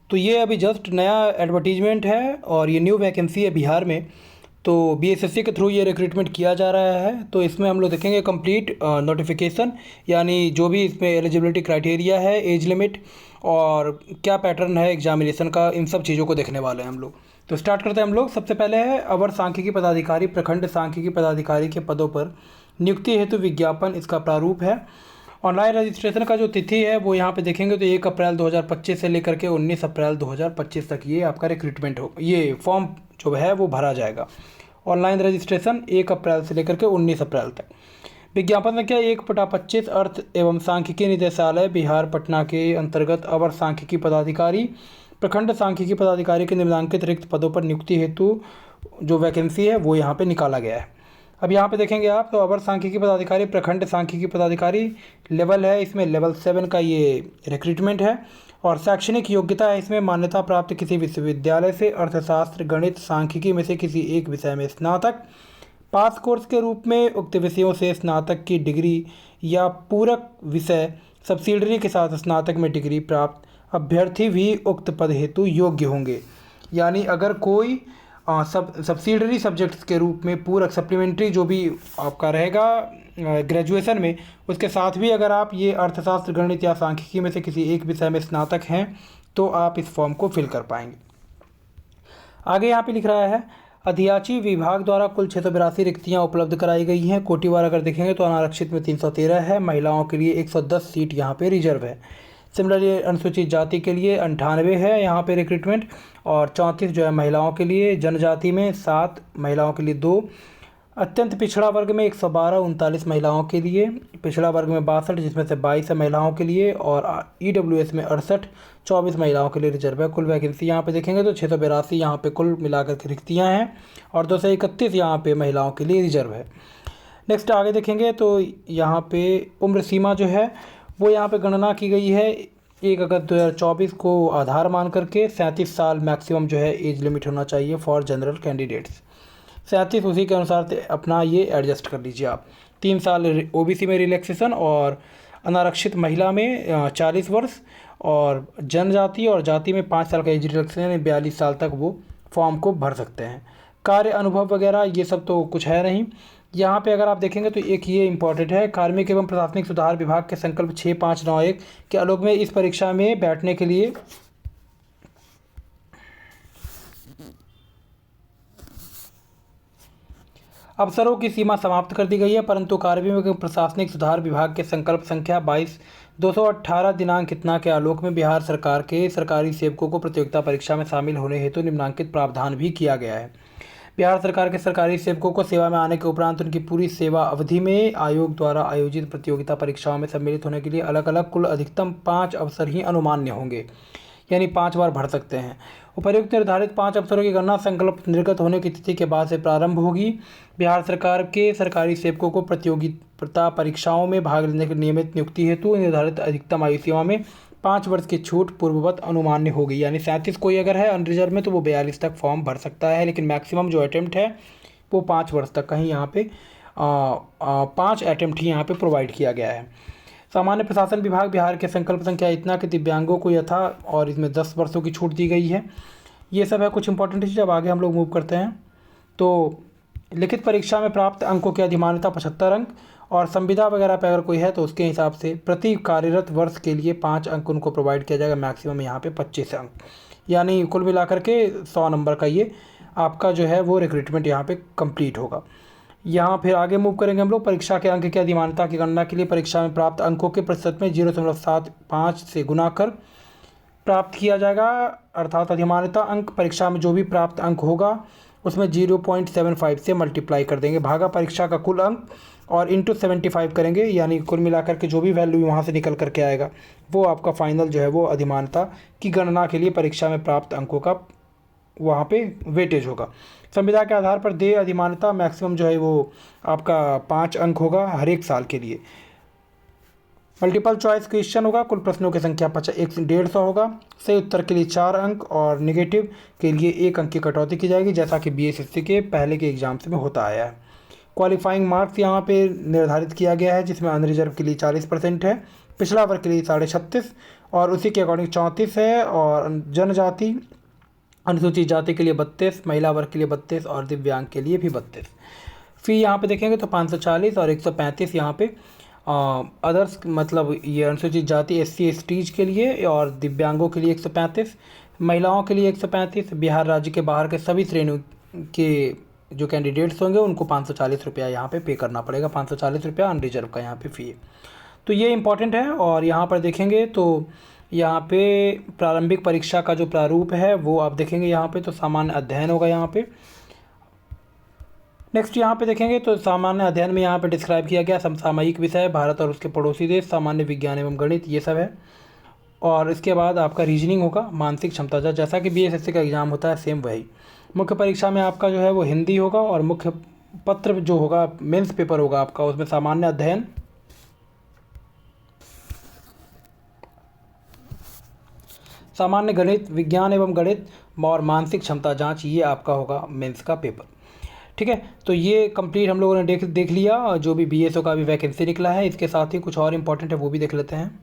तो ये अभी जस्ट नया एडवर्टीजमेंट है और ये न्यू वैकेंसी है बिहार में। तो बीएसएससी के थ्रू ये रिक्रूटमेंट किया जा रहा है। तो इसमें हम लोग देखेंगे कंप्लीट नोटिफिकेशन, यानी जो भी इसमें एलिजिबिलिटी क्राइटेरिया है, एज लिमिट और क्या पैटर्न है एग्जामिनेशन का, इन सब चीज़ों को देखने वाले हैं हम लोग। तो स्टार्ट करते हैं हम लोग। सबसे पहले है अवर सांख्यिकी पदाधिकारी, प्रखंड सांख्यिकी पदाधिकारी के पदों पर नियुक्ति हेतु विज्ञापन। इसका प्रारूप है। ऑनलाइन रजिस्ट्रेशन का जो तिथि है वो यहाँ पे देखेंगे तो 1 अप्रैल 2025 से लेकर के 19 अप्रैल 2025 तक ये आपका रिक्रूटमेंट हो, ये फॉर्म जो है वो भरा जाएगा। ऑनलाइन रजिस्ट्रेशन 1 अप्रैल से लेकर के 19 अप्रैल तक। विज्ञापन संख्या 1/25 अर्थ एवं सांख्यिकी निदेशालय बिहार पटना के अंतर्गत अवर सांख्यिकी पदाधिकारी, प्रखंड सांख्यिकी पदाधिकारी के निम्नांकित रिक्त पदों पर नियुक्ति हेतु जो वैकेंसी है वो यहाँ पे निकाला गया है। अब यहाँ पे देखेंगे आप तो अवर सांख्यिकी पदाधिकारी, प्रखंड सांख्यिकी पदाधिकारी लेवल है, इसमें लेवल 7 का ये रिक्रूटमेंट है। और शैक्षणिक योग्यता है इसमें मान्यता प्राप्त किसी विश्वविद्यालय से अर्थशास्त्र, गणित, सांख्यिकी में से किसी एक विषय में स्नातक, पास कोर्स के रूप में उक्त विषयों से स्नातक की डिग्री या पूरक विषय सब्सिडरी के साथ स्नातक में डिग्री प्राप्त अभ्यर्थी भी उक्त पद हेतु योग्य होंगे। यानी अगर कोई सब्सिडरी सब्जेक्ट्स के रूप में पूरक सप्लीमेंट्री जो भी आपका रहेगा ग्रेजुएशन में, उसके साथ भी अगर आप ये अर्थशास्त्र, गणित या सांख्यिकी में से किसी एक विषय में स्नातक हैं तो आप इस फॉर्म को फिल कर पाएंगे। आगे यहाँ पे लिख रहा है अधियाची विभाग द्वारा कुल 682 रिक्तियाँ उपलब्ध कराई गई हैं। कोटिवार अगर देखेंगे तो अनारक्षित में 313 है, महिलाओं के लिए 110 सीट यहाँ पे रिजर्व है। सिमिलरली अनुसूचित जाति के लिए 98 है यहाँ पे रिक्रूटमेंट और 34 जो है महिलाओं के लिए, जनजाति में 7, महिलाओं के लिए 2, अत्यंत पिछड़ा वर्ग में 112, 39 महिलाओं के लिए, पिछड़ा वर्ग में 62 जिसमें से 22 है महिलाओं के लिए और ईडब्ल्यूएस में 68, 24 महिलाओं के लिए रिजर्व है। कुल वैकेंसी यहाँ पे देखेंगे तो 682 यहाँ पे कुल मिलाकर के रिक्तियाँ हैं और 231 यहाँ पे महिलाओं के लिए रिजर्व है। नेक्स्ट आगे देखेंगे तो यहाँ पे उम्र सीमा जो है वो यहाँ पे गणना की गई है 1 अगस्त 2024 को आधार मान करके 37 साल मैक्सिमम जो है एज लिमिट होना चाहिए फॉर जनरल कैंडिडेट्स। 37 उसी के अनुसार अपना ये एडजस्ट कर लीजिए आप। 3 साल ओबीसी में रिलैक्सेशन और अनारक्षित महिला में 40 वर्ष और जनजाति और जाति में 5 साल का एज रिलैक्सेशन, 42 साल तक वो फॉर्म को भर सकते हैं। कार्य अनुभव वगैरह ये सब तो कुछ है नहीं। यहाँ पे अगर आप देखेंगे तो एक ये इंपॉर्टेंट है, कार्मिक एवं प्रशासनिक सुधार विभाग के संकल्प 6591 के आलोक में इस परीक्षा में बैठने के लिए अवसरों की सीमा समाप्त कर दी गई है, परंतु कार्मिक एवं प्रशासनिक सुधार विभाग के संकल्प संख्या 22/218 दिनांक इतना के आलोक में बिहार सरकार के सरकारी सेवकों को प्रतियोगिता परीक्षा में शामिल होने हेतु निम्नांकित प्रावधान भी किया गया है। बिहार सरकार के सरकारी सेवकों को सेवा में आने के उपरांत उनकी पूरी सेवा अवधि में आयोग द्वारा आयोजित प्रतियोगिता परीक्षाओं में सम्मिलित होने के लिए अलग अलग कुल अधिकतम 5 अवसर ही अनुमान्य होंगे, यानी 5 बार भर सकते हैं। उपर्युक्त निर्धारित 5 अवसरों की गणना संकल्प निर्गत होने की तिथि के बाद से प्रारंभ होगी। बिहार सरकार के सरकारी सेवकों को प्रतियोगिता परीक्षाओं में भाग लेने की नियमित नियुक्ति हेतु निर्धारित अधिकतम आयु सीमा में 5 वर्ष की छूट पूर्ववत अनुमान्य होगी। यानी 37 कोई अगर है अनरिजर्व में तो वो 42 तक फॉर्म भर सकता है, लेकिन मैक्सिमम जो अटैम्प्ट है वो 5 वर्ष तक का ही यहाँ पे 5 अटैम्प्ट ही यहाँ पे प्रोवाइड किया गया है। सामान्य प्रशासन विभाग बिहार के संकल्प संख्या इतना कि दिव्यांगों को यथा और इसमें 10 वर्षों की छूट दी गई है। ये सब है कुछ इंपॉर्टेंट चीज़। अब आगे हम लोग मूव करते हैं तो लिखित परीक्षा में प्राप्त अंकों की अधिमान्यता 75 अंक और संविदा वगैरह पे अगर कोई है तो उसके हिसाब से प्रति कार्यरत वर्ष के लिए 5 अंक उनको प्रोवाइड किया जाएगा, मैक्सिमम यहाँ पे 25 अंक, यानी कुल मिलाकर के 100 नंबर का ये आपका जो है वो रिक्रूटमेंट यहाँ पे कंप्लीट होगा। यहाँ फिर आगे मूव करेंगे हम लोग। परीक्षा के अंक की अधिमान्यता की गणना के लिए परीक्षा में प्राप्त अंकों के प्रतिशत में 0.75 से गुना कर प्राप्त किया जाएगा, अर्थात अधिमान्यता अंक परीक्षा में जो भी प्राप्त अंक होगा उसमें 0.75 से मल्टीप्लाई कर देंगे भागा परीक्षा का कुल अंक और इंटू 75 करेंगे, यानी कुल मिलाकर के जो भी वैल्यू वहाँ से निकल करके आएगा वो आपका फाइनल जो है वो अधिमान्यता की गणना के लिए परीक्षा में प्राप्त अंकों का वहाँ पे वेटेज होगा। संविदा के आधार पर देय अधिमान्यता मैक्सिमम जो है वो आपका 5 अंक होगा हर एक साल के लिए। मल्टीपल चॉइस क्वेश्चन होगा, कुल प्रश्नों की संख्या 150 होगा, सही उत्तर के लिए 4 अंक और नेगेटिव के लिए 1 अंक की कटौती की जाएगी, जैसा कि बीएसएससी के पहले के एग्जाम्स में होता आया है। क्वालिफाइंग मार्क्स यहाँ पे निर्धारित किया गया है, जिसमें अनरिजर्व के लिए 40% है, पिछड़ा वर्ग के लिए 36.5 और उसी के अकॉर्डिंग 34 है, और जनजाति अनुसूचित जाति के लिए 32, महिला वर्ग के लिए 32 और दिव्यांग के लिए भी 32। फ़ी यहाँ पे देखेंगे तो 540 और 135 यहाँ पे अदर्स, मतलब ये अनुसूचित जाति SC STs के लिए, और दिव्यांगों के लिए 135, महिलाओं के लिए 135। बिहार राज्य के बाहर के सभी श्रेणियों के जो कैंडिडेट्स होंगे उनको 540 रुपया यहाँ पे करना पड़ेगा। 540 रुपया अनरिजर्व का यहाँ पे फ़ी है। तो ये इम्पॉर्टेंट है। और यहाँ पर देखेंगे तो यहाँ पे प्रारंभिक परीक्षा का जो प्रारूप है वो आप देखेंगे यहाँ पे, तो सामान्य अध्ययन होगा यहाँ पे। नेक्स्ट यहाँ पे देखेंगे तो सामान्य अध्ययन में यहाँ पे डिस्क्राइब किया गया समसामयिक विषय, भारत और उसके पड़ोसी देश, सामान्य विज्ञान एवं गणित, ये सब है। और इसके बाद आपका रीजनिंग होगा, मानसिक क्षमता जांच, जैसा कि BSSC का एग्ज़ाम होता है सेम वही। मुख्य परीक्षा में आपका जो है वो हिंदी होगा, और मुख्य पत्र जो होगा मेंस पेपर होगा आपका, उसमें सामान्य अध्ययन, सामान्य गणित, विज्ञान एवं गणित और मानसिक क्षमता जांच, ये आपका होगा मेंस का पेपर। ठीक है, तो ये कंप्लीट हम लोगों ने देख लिया जो भी BSO का भी वैकेंसी निकला है। इसके साथ ही कुछ और इम्पोर्टेंट है वो भी देख लेते हैं।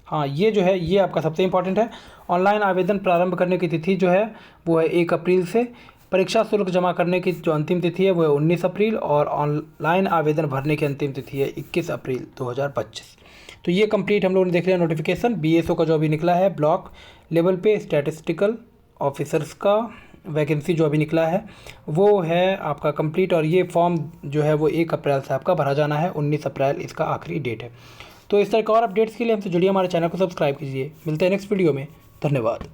हाँ, ये जो है ये आपका सबसे इम्पोर्टेंट है। ऑनलाइन आवेदन प्रारंभ करने की तिथि जो है वो है 1 अप्रैल से। परीक्षा शुल्क जमा करने की जो अंतिम तिथि है वो है 19 अप्रैल, और ऑनलाइन आवेदन भरने की अंतिम तिथि है 21 अप्रैल 2025। तो ये कंप्लीट हम लोगों ने देख लिया नोटिफिकेशन। BSO का जो अभी निकला है ब्लॉक लेवल पे स्टैटिस्टिकल ऑफिसर्स का वैकेंसी जो अभी निकला है वो है आपका कंप्लीट, और ये फॉर्म जो है वो 1 अप्रैल से आपका भरा जाना है। 19 अप्रैल इसका आखिरी डेट है। तो इस तरह के और अपडेट्स के लिए हमसे जुड़िए, हमारे चैनल को सब्सक्राइब कीजिए। मिलते हैं नेक्स्ट वीडियो में। धन्यवाद।